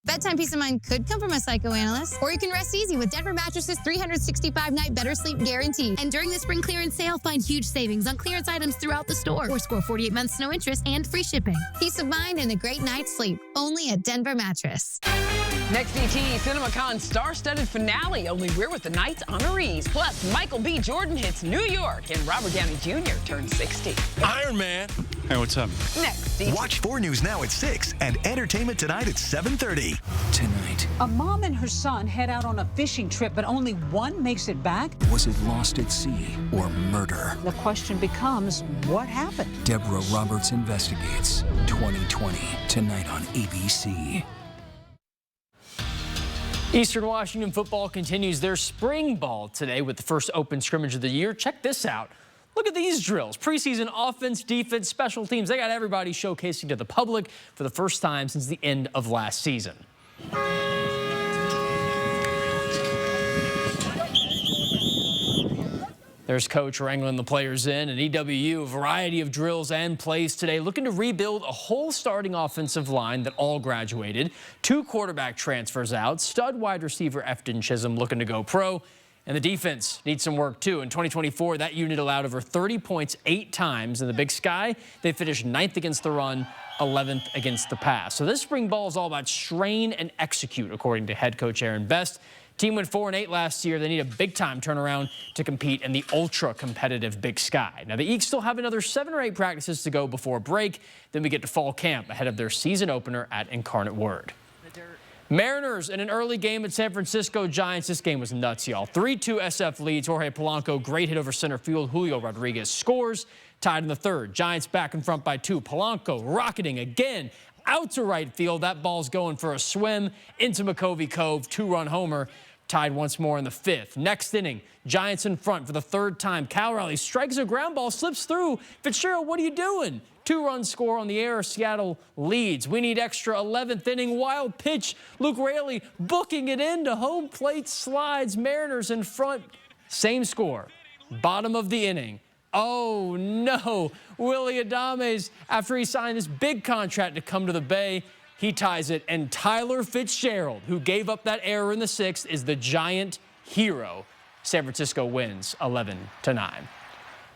Bedtime peace of mind could come from a psychoanalyst, or you can rest easy with Denver Mattresses 365-night better sleep guarantee. And during the spring clearance sale, find huge savings on clearance items throughout the store, or score 48 months no interest and free shipping. Peace of mind and a great night's sleep, only at Denver Mattress. Next ET, CinemaCon star-studded finale, only we're with the Knights honorees. Plus, Michael B. Jordan hits New York, and Robert Downey Jr. turns 60. Iron Man. Hey, what's up? Next, ET. Watch 4 News Now at 6 and Entertainment Tonight at 7:30. Tonight. A mom and her son head out on a fishing trip, but only one makes it back. Was it lost at sea or murder? The question becomes, what happened? Deborah Roberts investigates. 2020, tonight on ABC. Eastern Washington football continues their spring ball today with the first open scrimmage of the year. Check this out. Look at these drills. Preseason offense, defense, special teams. They got everybody showcasing to the public for the first time since the end of last season. There's Coach wrangling the players in, and EWU, a variety of drills and plays today, looking to rebuild a whole starting offensive line that all graduated. 2 quarterback transfers out, stud wide receiver Efton Chisholm looking to go pro, and the defense needs some work too. In 2024, that unit allowed over 30 points 8 times. In the Big Sky, they finished 9th against the run, 11th against the pass. So this spring ball is all about strain and execute, according to head coach Aaron Best. Team went 4-8 last year. They need a big-time turnaround to compete in the ultra-competitive Big Sky. Now, the Eagles still have another 7 or 8 practices to go before break. Then we get to fall camp ahead of their season opener at Incarnate Word. Mariners in an early game at San Francisco Giants. This game was nuts, y'all. 3-2 SF leads. Jorge Polanco, great hit over center field. Julio Rodriguez scores. Tied in the 3rd. Giants back in front by 2. Polanco rocketing again. Out to right field. That ball's going for a swim into McCovey Cove. 2-run homer. Tied once more in the 5th. Next inning, Giants in front for the 3rd time. Cal Raleigh strikes a ground ball, slips through. Fitzgerald, what are you doing? 2-run score on the air. Seattle leads. We need extra. 11th inning, wild pitch. Luke Raley booking it into home plate, slides. Mariners in front. Same score. Bottom of the inning. Oh, no. Willy Adames, after he signed this big contract to come to the Bay, he ties it. And Tyler Fitzgerald, who gave up that error in the 6th, is the Giant hero. San Francisco wins 11-9.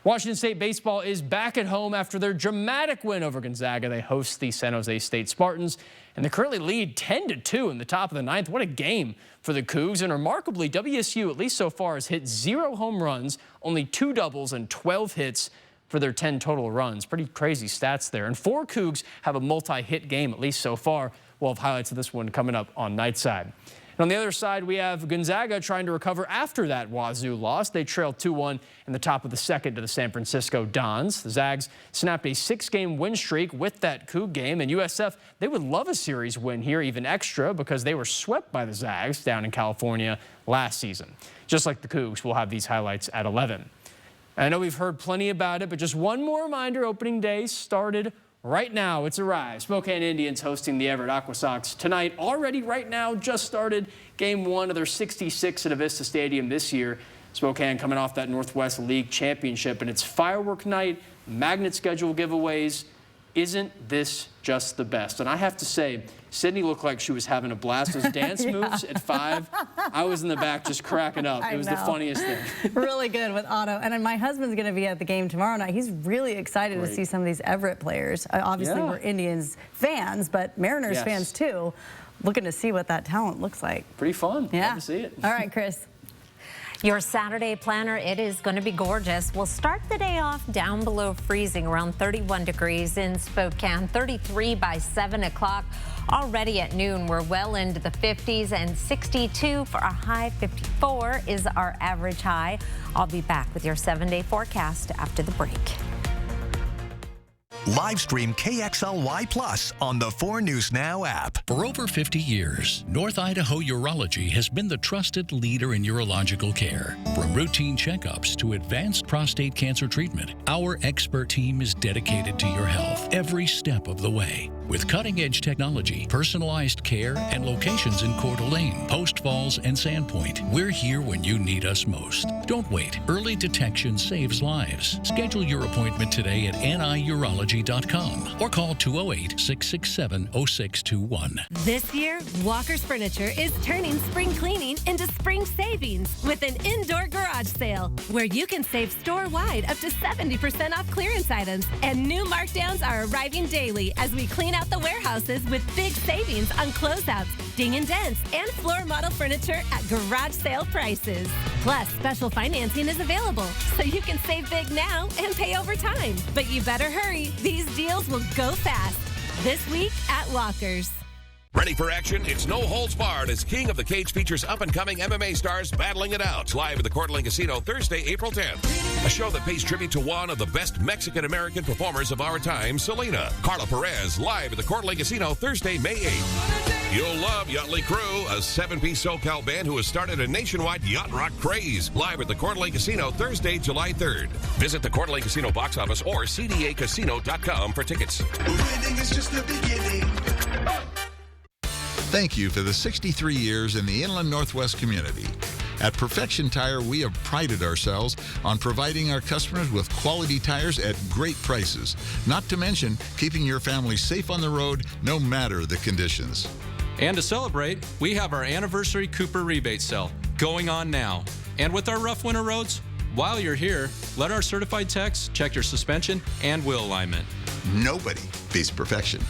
Washington State baseball is back at home after their dramatic win over Gonzaga. They host the San Jose State Spartans, and they currently lead 10-2 in the top of the 9th. What a game for the Cougs. And remarkably, WSU, at least so far, has hit 0 home runs, only 2 doubles, and 12 hits for their 10 total runs. Pretty crazy stats there. And 4 Cougs have a multi-hit game, at least so far. We'll have highlights of this one coming up on Nightside. And on the other side, we have Gonzaga trying to recover after that Wazoo loss. They trailed 2-1 in the top of the 2nd to the San Francisco Dons. The Zags snapped a 6-game win streak with that Coug game. And USF, they would love a series win here, even extra, because they were swept by the Zags down in California last season. Just like the Cougs, we'll have these highlights at 11. I know we've heard plenty about it, but just one more reminder, opening day started right now. It's arrived. Spokane Indians hosting the Everett Aqua Sox tonight. Already right now just started game 1 of their 66 at Avista Stadium this year. Spokane coming off that Northwest League championship, and it's firework night, magnet schedule giveaways. Isn't this just the best? And I have to say, Sydney looked like she was having a blast. Those dance moves at 5, I was in the back just cracking up. It was the funniest thing. Really good with Otto. And then my husband's going to be at the game tomorrow night. He's really excited to see some of these Everett players. Obviously, we're Indians fans, but Mariners fans too. Looking to see what that talent looks like. Pretty fun. Yeah. Love to see it. All right, Chris. Your Saturday planner, it is going to be gorgeous. We'll start the day off down below freezing, around 31 degrees in Spokane, 33 by 7 o'clock. Already at noon, we're well into the 50s, and 62 for a high. 54 is our average high. I'll be back with your 7-day forecast after the break. Live stream KXLY Plus on the 4 News Now app. For over 50 years, North Idaho Urology has been the trusted leader in urological care. From routine checkups to advanced prostate cancer treatment, our expert team is dedicated to your health every step of the way. With cutting-edge technology, personalized care, and locations in Coeur d'Alene, Post Falls, and Sandpoint, we're here when you need us most. Don't wait. Early detection saves lives. Schedule your appointment today at niurology.com or call 208-667-0621. This year, Walker's Furniture is turning spring cleaning into spring savings with an indoor garage sale where you can save store-wide up to 70% off clearance items. And new markdowns are arriving daily as we clean out the warehouses with big savings on closeouts, ding and dents, and floor model furniture at garage sale prices. Plus, special financing is available, so you can save big now and pay over time. But you better hurry. These deals will go fast. This week at Walker's. Ready for action? It's no holds barred as King of the Cage features up-and-coming MMA stars battling it out. Live at the Coeur d'Alene Casino Thursday, April 10th. A show that pays tribute to one of the best Mexican-American performers of our time, Selena. Carla Perez, live at the Coeur d'Alene Casino Thursday, May 8th. You'll love Yachtly Crew, a 7-piece SoCal band who has started a nationwide yacht rock craze. Live at the Coeur d'Alene Casino Thursday, July 3rd. Visit the Coeur d'Alene Casino box office or cdacasino.com for tickets. Winning is just the beginning. Thank you for the 63 years in the Inland Northwest community. At Perfection Tire, we have prided ourselves on providing our customers with quality tires at great prices, not to mention keeping your family safe on the road no matter the conditions. And to celebrate, we have our anniversary Cooper rebate sale going on now. And with our rough winter roads, while you're here, let our certified techs check your suspension and wheel alignment. Nobody beats Perfection.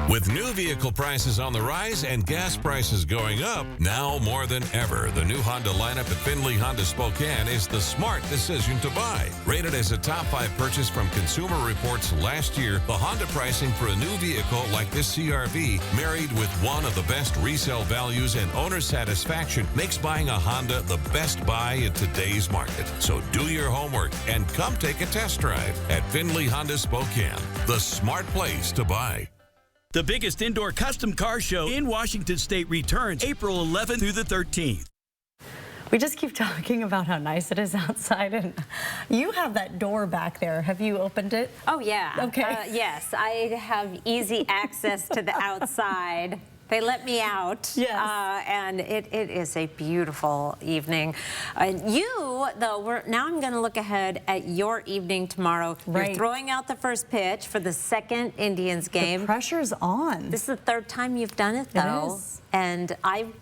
With new vehicle prices on the rise and gas prices going up, now more than ever, the new Honda lineup at Findlay Honda Spokane is the smart decision to buy. Rated as a top 5 purchase from Consumer Reports last year, the Honda pricing for a new vehicle like this CR-V, married with one of the best resale values and owner satisfaction, makes buying a Honda the best buy in today's market. So do your homework and come take a test drive at Findlay Honda Spokane, the smart place to buy. The biggest indoor custom car show in Washington State returns April 11th through the 13th. We just keep talking about how nice it is outside, and you have that door back there. Have you opened it? Oh, yeah. Okay. Yes, I have easy access to the outside. They let me out, yes. And it is a beautiful evening. You, though, now I'm going to look ahead at your evening tomorrow. Right. You're throwing out the first pitch for the second Indians game. The pressure's on. This is the third time you've done it, though. It is. And I'm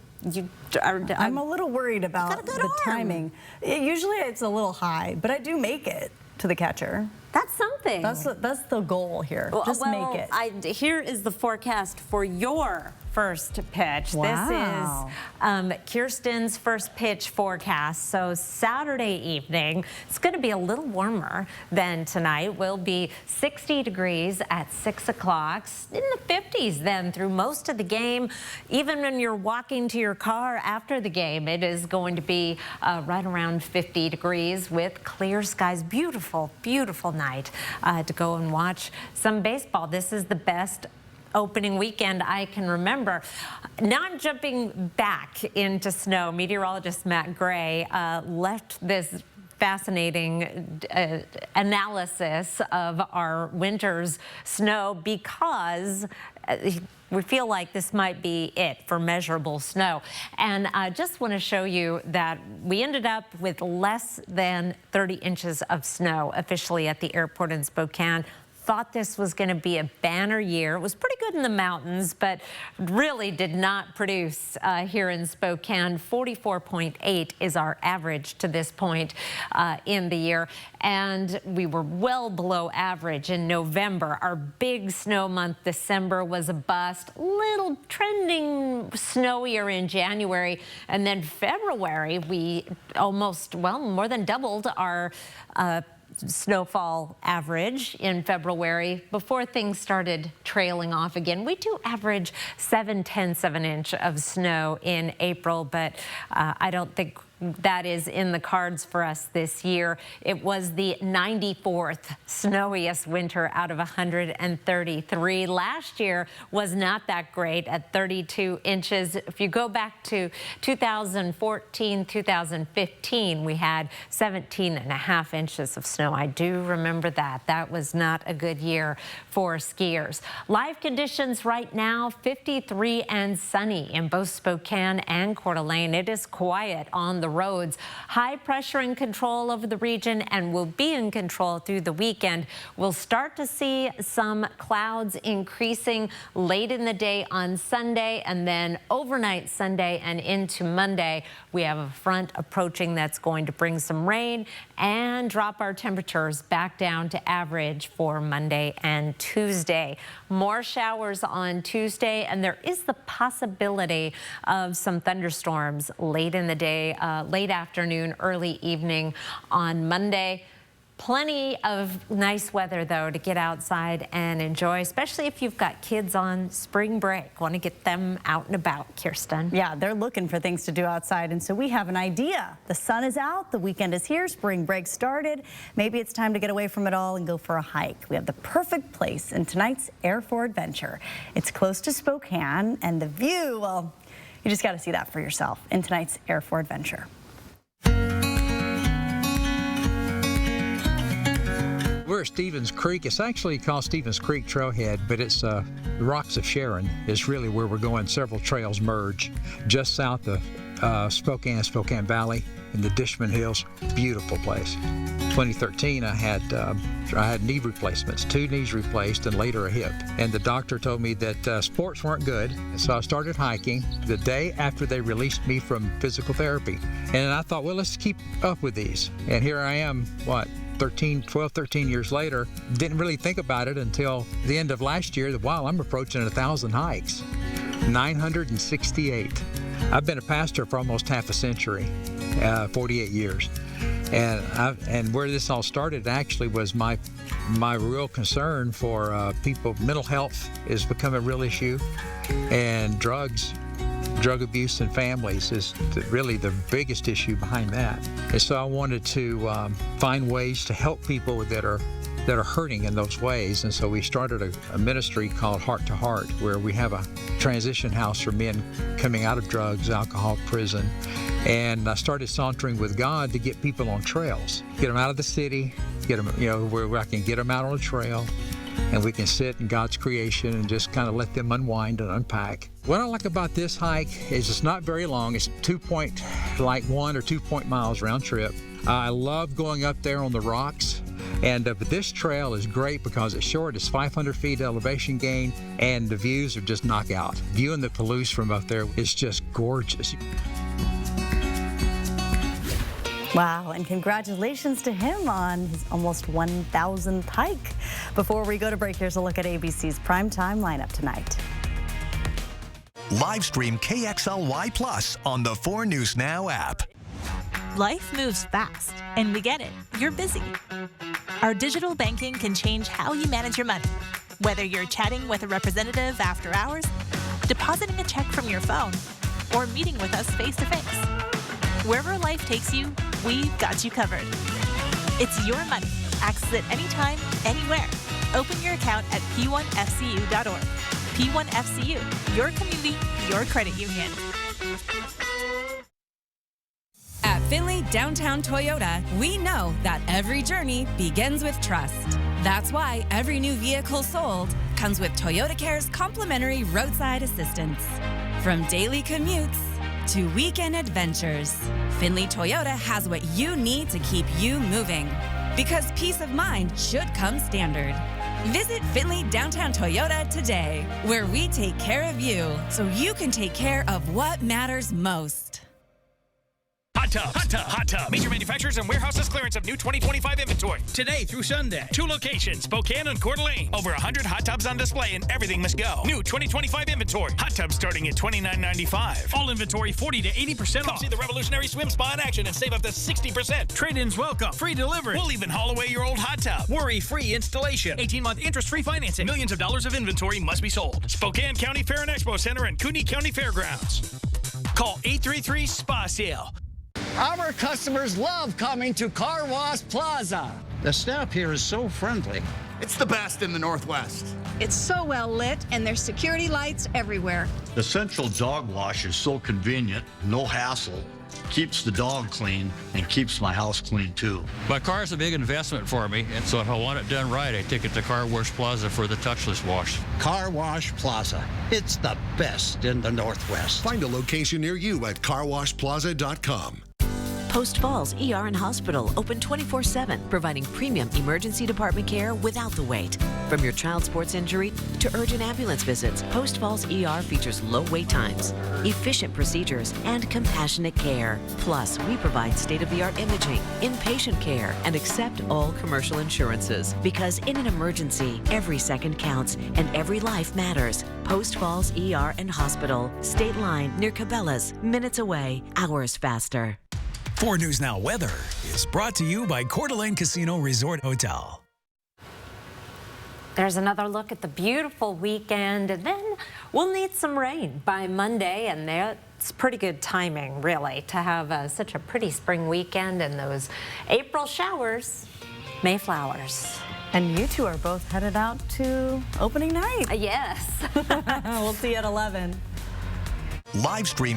a little worried about the timing. Usually it's a little high, but I do make it to the catcher. That's something. That's the goal here. Just make it. Here is the forecast for your first pitch. Wow. This is Kirsten's first pitch forecast. So Saturday evening, it's going to be a little warmer than tonight. Will be 60 degrees at 6 o'clock. In the 50s then through most of the game. Even when you're walking to your car after the game, it is going to be right around 50 degrees with clear skies. Beautiful, beautiful night to go and watch some baseball. This is the best opening weekend I can remember. Now I'm jumping back into snow. Meteorologist Matt Gray left this fascinating analysis of our winter's snow because we feel like this might be it for measurable snow. And I just want to show you that we ended up with less than 30 inches of snow officially at the airport in Spokane. Thought this was going to be a banner year. It was pretty good in the mountains, but really did not produce here in Spokane. 44.8 is our average to this point in the year. And we were well below average in November. Our big snow month, December, was a bust. Little trending snowier in January. And then February, we almost, well, more than doubled our snowfall average in February before things started trailing off again. We do average 7/10 of an inch of snow in April, but I don't think that is in the cards for us this year. It was the 94th snowiest winter out of 133. Last year was not that great at 32 inches. If you go back to 2014, 2015, we had 17.5 inches of snow. I do remember that. That was not a good year for skiers. Live conditions right now, 53 and sunny in both Spokane and Coeur d'Alene. It is quiet on the roads. High pressure in control over the region and will be in control through the weekend. We'll start to see some clouds increasing late in the day on Sunday, and then overnight Sunday and into Monday. We have a front approaching that's going to bring some rain and drop our temperatures back down to average for Monday and Tuesday. More showers on Tuesday, and there is the possibility of some thunderstorms late in the day, late afternoon, early evening on Monday. Plenty of nice weather, though, to get outside and enjoy, especially if you've got kids on spring break. Want to get them out and about, Kirsten. Yeah, they're looking for things to do outside, and so we have an idea. The sun is out, the weekend is here, spring break started. Maybe it's time to get away from it all and go for a hike. We have the perfect place in tonight's Air for Adventure. It's close to Spokane, and the view, well, you just got to see that for yourself in tonight's Air for Adventure. We're at Stevens Creek. It's actually called Stevens Creek Trailhead, but it's the Rocks of Sharon is really where we're going. Several trails merge just south of Spokane Valley in the Dishman Hills. Beautiful place. 2013, I had knee replacements, 2 knees replaced and later a hip. And the doctor told me that sports weren't good. And so I started hiking the day after they released me from physical therapy. And I thought, well, let's keep up with these. And here I am, 12, 13 years later. Didn't really think about it until the end of last year. Wow, I'm approaching 1,000 hikes. 968. I've been a pastor for almost half a century, 48 years. And where this all started actually was my real concern for people. Mental health has become a real issue, and drug abuse in families is really the biggest issue behind that. And so I wanted to find ways to help people that are hurting in those ways. And so we started a ministry called Heart to Heart, where we have a transition house for men coming out of drugs, alcohol, prison. And I started sauntering with God to get people on trails, get them out of the city, get them, where I can get them out on a trail, and we can sit in God's creation and just kind of let them unwind and unpack. What I like about this hike is it's not very long. It's 1 or 2 miles round trip. I love going up there on the rocks. And but this trail is great because it's short. It's 500 feet elevation gain, and the views are just knockout. Viewing the Palouse from up there is just gorgeous. Wow, and congratulations to him on his almost 1,000th hike. Before we go to break, here's a look at ABC's primetime lineup tonight. Live stream KXLY Plus on the 4 News Now app. Life moves fast, and we get it. You're busy. Our digital banking can change how you manage your money. Whether you're chatting with a representative after hours, depositing a check from your phone, or meeting with us face-to-face. Wherever life takes you, we've got you covered. It's your money. Access it anytime, anywhere. Open your account at p1fcu.org. P1FCU, your community, your credit union. At Findlay Downtown Toyota, we know that every journey begins with trust. That's why every new vehicle sold comes with Toyota Care's complimentary roadside assistance. From daily commutes to weekend adventures, Findlay Toyota has what you need to keep you moving. Because peace of mind should come standard. Visit Findlay Downtown Toyota today, where we take care of you so you can take care of what matters most. Hot Tub, Hot Tub, Hot Tub. Major manufacturers and warehouses clearance of new 2025 inventory. Today through Sunday. 2 locations, Spokane and Coeur d'Alene. Over 100 hot tubs on display and everything must go. New 2025 inventory. Hot tubs starting at $29.95. All inventory 40 to 80% off. Come see the revolutionary swim spa in action and save up to 60%. Trade-ins welcome. Free delivery. We'll even haul away your old hot tub. Worry-free installation. 18-month interest-free financing. Millions of dollars of inventory must be sold. Spokane County Fair and Expo Center and Cooney County Fairgrounds. Call 833-SPA-SALE. Our customers love coming to Car Wash Plaza. The staff here is so friendly. It's the best in the Northwest. It's so well lit, and there's security lights everywhere. The central dog wash is so convenient, no hassle, keeps the dog clean, and keeps my house clean too. My car is a big investment for me, and so if I want it done right, I take it to Car Wash Plaza for the touchless wash. Car Wash Plaza. It's the best in the Northwest. Find a location near you at carwashplaza.com. Post Falls ER and Hospital, open 24/7, providing premium emergency department care without the wait. From your child sports injury to urgent ambulance visits, Post Falls ER features low wait times, efficient procedures, and compassionate care. Plus, we provide state-of-the-art imaging, inpatient care, and accept all commercial insurances. Because in an emergency, every second counts and every life matters. Post Falls ER and Hospital, State Line near Cabela's, minutes away, hours faster. 4 News Now weather is brought to you by Coeur d'Alene Casino Resort Hotel. There's another look at the beautiful weekend, and then we'll need some rain by Monday, and that's pretty good timing, really, to have such a pretty spring weekend and those April showers, Mayflowers. And you two are both headed out to opening night. Yes. We'll see you at 11. Live stream